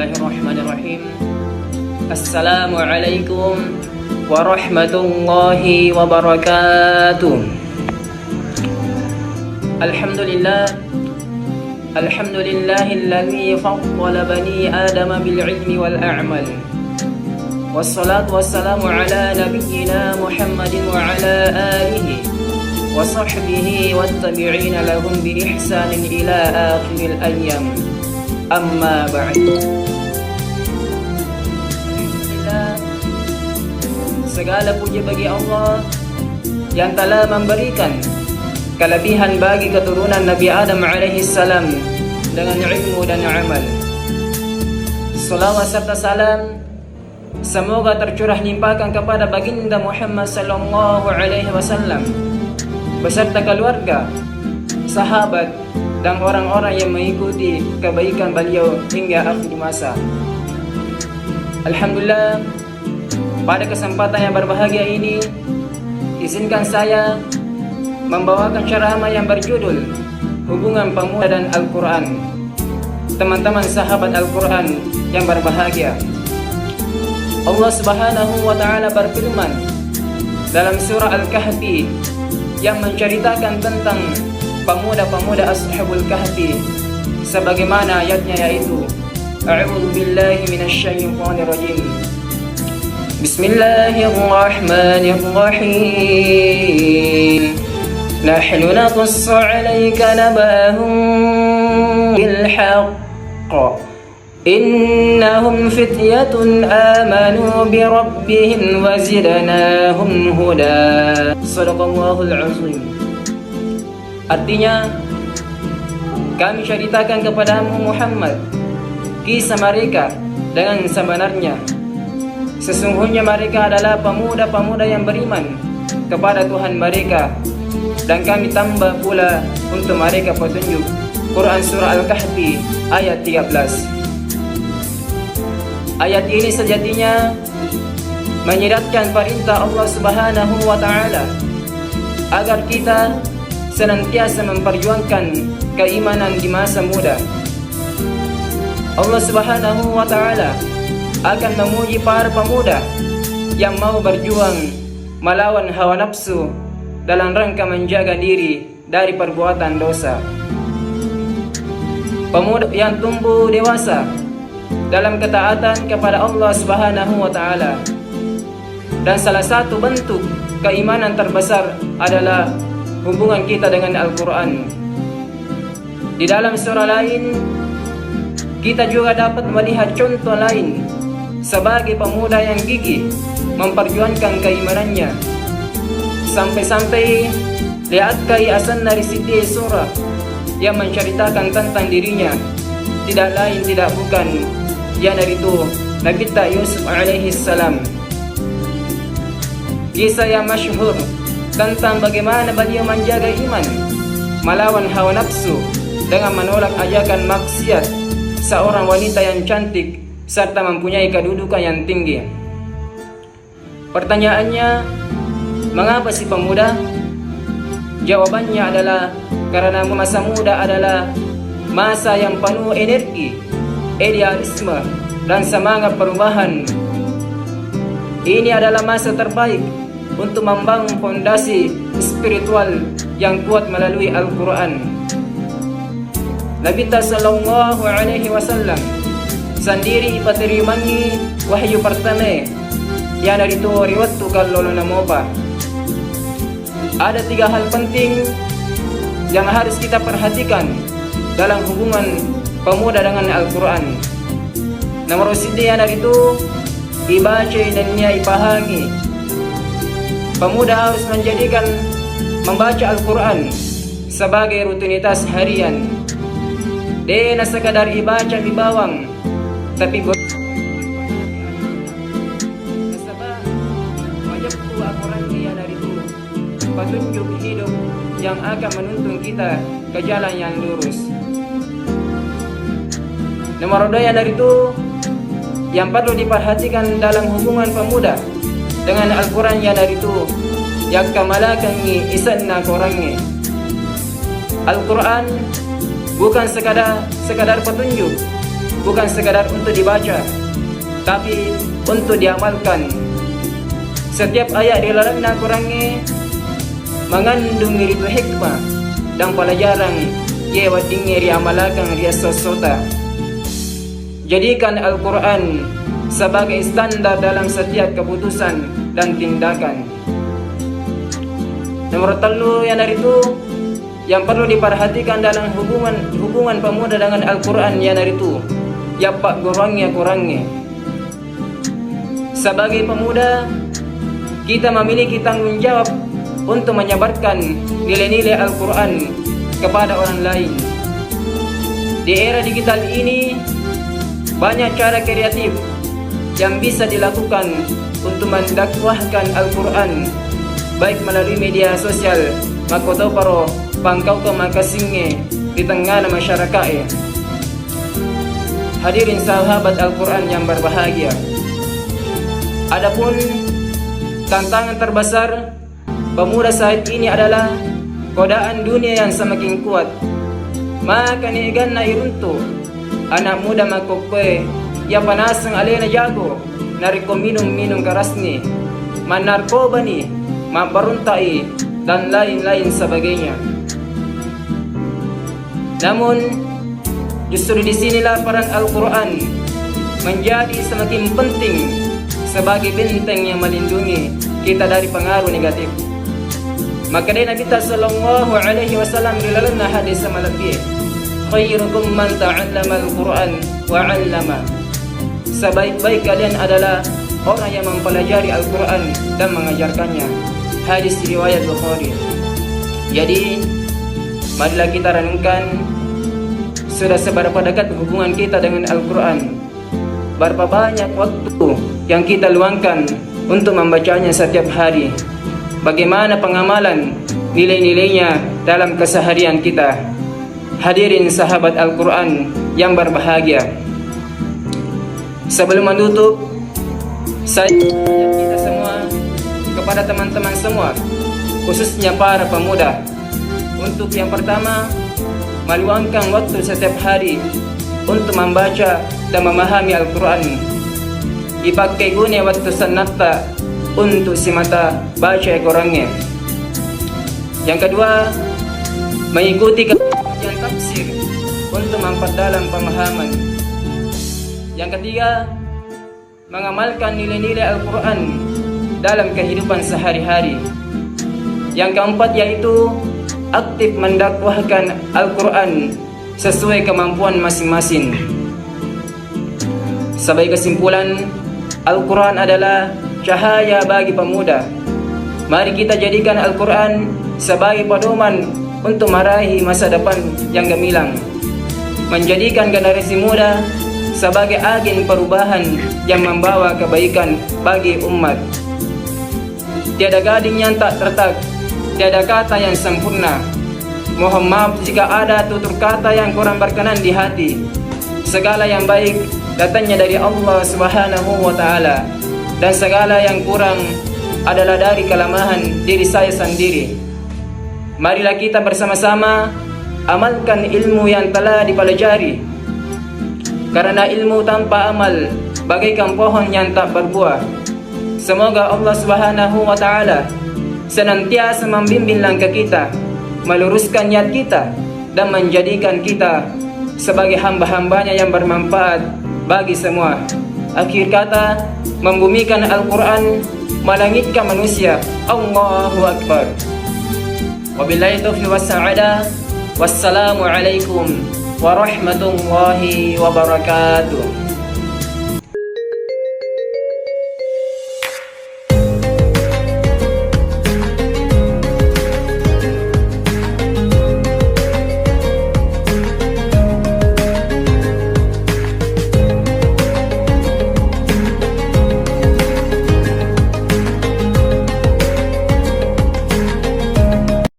Bismillahirrahmanirrahim. Assalamualaikum warahmatullahi wabarakatuh. Alhamdulillahilladzi faddala bani adama bil ilmi wal a'mal. Wassalatu wassalamu ala nabiyyina Muhammadin wa ala alihi wa sahbihi wattabi'ina lahum bi ihsanin ila akhiril ayyam. Amma ba'd. Segala puji bagi Allah yang telah memberikan kelebihan bagi keturunan Nabi Adam alaihi salam dengan ilmu dan amal. Salawat serta salam semoga tercurah limpahkan kepada baginda Muhammad sallallahu alaihi wasallam beserta keluarga, sahabat dan orang-orang yang mengikuti kebaikan beliau hingga akhir masa. Alhamdulillah, pada kesempatan yang berbahagia ini izinkan saya membawakan ceramah yang berjudul Hubungan Pemuda dan Al-Quran. Teman-teman sahabat Al-Quran yang berbahagia, Allah Subhanahu wa Ta'ala berfirman dalam surah Al-Kahfi yang menceritakan tentang pemuda-pemuda Ashabul Kahfi, sebagaimana ayatnya, yaitu A'udzu billahi minasyaitonir rajim. Bismillahirrahmanirrahim. Nahnu naqussu 'alaika naba'ahum bil haqq. Innahum fityatun amanu bi rabbihim wa zidnahum huda. Shadaqallahul azim. Artinya, kami ceritakan kepadamu Muhammad kisah mereka dengan sebenarnya. Sesungguhnya mereka adalah pemuda-pemuda yang beriman kepada Tuhan mereka, dan kami tambah pula untuk mereka petunjuk. Quran Surah Al-Kahfi ayat 13. Ayat ini sejatinya menyiratkan perintah Allah Subhanahu wa Ta'ala agar kita senantiasa memperjuangkan keimanan di masa muda. Allah Subhanahu wa Ta'ala akan memuji para pemuda yang mau berjuang melawan hawa nafsu dalam rangka menjaga diri dari perbuatan dosa. Pemuda yang tumbuh dewasa dalam ketaatan kepada Allah Subhanahu wa Ta'ala. Dan salah satu bentuk keimanan terbesar adalah hubungan kita dengan Al-Quran. Di dalam surah lain, kita juga dapat melihat contoh lain sebagai pemuda yang gigih memperjuangkan keimanannya. Sampai-sampai lihat kiasan dari siti surah yang menceritakan tentang dirinya, tidak lain tidak bukan yang dari itu Nabi Yusuf alaihi salam. Kisah yang masyhur tentang bagaimana beliau menjaga iman melawan hawa nafsu dengan menolak ajakan maksiat seorang wanita yang cantik serta mempunyai kedudukan yang tinggi. Pertanyaannya, mengapa si pemuda? Jawabannya adalah karena masa muda adalah masa yang penuh energi, idealisme, dan semangat perubahan. Ini adalah masa terbaik untuk membangun fondasi spiritual yang kuat melalui Al-Quran. Nabi sallallahu alaihi wasallam sendiri ipatirimangi wahyu pertama yang dari itu riwayat kalau namopa. Ada 3 hal penting yang harus kita perhatikan dalam hubungan pemuda dengan Al-Quran. Nomor 1 yang dari itu dibaca dan dipahami. Pemuda harus menjadikan membaca Al-Quran sebagai rutinitas harian. Dena sekadar ibaca di bawang, tapi sebab wajib Al-Quran yang dari itu petunjuk hidup yang akan menuntun kita ke jalan yang lurus. Nomor 2 yang dari itu yang perlu diperhatikan dalam hubungan pemuda dengan Al-Quran yang dari itu yang kamalakannya isanna korangnya. Al-Quran bukan sekadar petunjuk, bukan sekadar untuk dibaca, tapi untuk diamalkan. Setiap ayat di dalam Al-Quran mengandung itu hikmah dan pelajaran yang wadingnya diamalkan dia sosota. Jadikan Al-Quran sebagai standar dalam setiap keputusan dan tindakan. Nomor 3 yang perlu diperhatikan dalam hubungan pemuda dengan Al-Quran itu pak kurangnya. Sebagai pemuda, kita memiliki tanggung jawab untuk menyebarkan nilai-nilai Al-Quran kepada orang lain. Di era digital ini, banyak cara kreatif yang bisa dilakukan untuk mendakwahkan Al-Quran, baik melalui media sosial makoto paro pangkau ke makasingnya di tengah masyarakat. Hadirin sahabat Al-Quran yang berbahagia, adapun tantangan terbesar pemuda saat ini adalah godaan dunia yang semakin kuat. Maka niigan na irunto anak muda makokwe ya panasang alena jago nariko minum keras ni, manarkoba ni, mabaruntai dan lain-lain sebagainya. Namun justru disinilah peran Al-Quran menjadi semakin penting sebagai benteng yang melindungi kita dari pengaruh negatif. Maka dari Nabi sallallahu alaihi wasallam di dalam hadis malaki, khairukum man ta'allama al-Quran wa 'allama. Sebaik-baik kalian adalah orang yang mempelajari Al-Quran dan mengajarkannya. Hadis riwayat Bukhari. Jadi, marilah kita renungkan sudah seberapa dekat hubungan kita dengan Al-Quran. Berapa banyak waktu yang kita luangkan untuk membacanya setiap hari. Bagaimana pengamalan nilai-nilainya dalam keseharian kita. Hadirin sahabat Al-Quran yang berbahagia, sebelum menutup, saya mengajak kita semua, kepada teman-teman semua, khususnya para pemuda, untuk yang pertama, meluangkan waktu setiap hari untuk membaca dan memahami Al-Quran. Dipakai guna waktu senata untuk si mata baca Al-Qurannya. Yang kedua, mengikuti kajian tafsir untuk memperdalam pemahaman. Yang ketiga, mengamalkan nilai-nilai Al-Quran dalam kehidupan sehari-hari. Yang keempat yaitu aktif mendakwahkan Al-Quran sesuai kemampuan masing-masing. Sebagai kesimpulan, Al-Quran adalah cahaya bagi pemuda. Mari kita jadikan Al-Quran sebagai pedoman untuk meraih masa depan yang gemilang, menjadikan generasi muda sebagai agen perubahan yang membawa kebaikan bagi umat. Tiada gading yang tak retak, tiada kata yang sempurna. Mohon maaf jika ada tutur kata yang kurang berkenan di hati. Segala yang baik datangnya dari Allah Subhanahu wa Ta'ala, dan segala yang kurang adalah dari kelemahan diri saya sendiri. Marilah kita bersama-sama amalkan ilmu yang telah dipelajari, karena ilmu tanpa amal bagaikan pohon yang tak berbuah. Semoga Allah Subhanahu wa Ta'ala senantiasa membimbing langkah kita, meluruskan niat kita, dan menjadikan kita sebagai hamba-hambanya yang bermanfaat bagi semua. Akhir kata, membumikan Al-Quran, melangitkan manusia. Allahu Akbar. Wabillahi taufiq wassa'adah. Wassalamualaikum warahmatullahi wabarakatuh.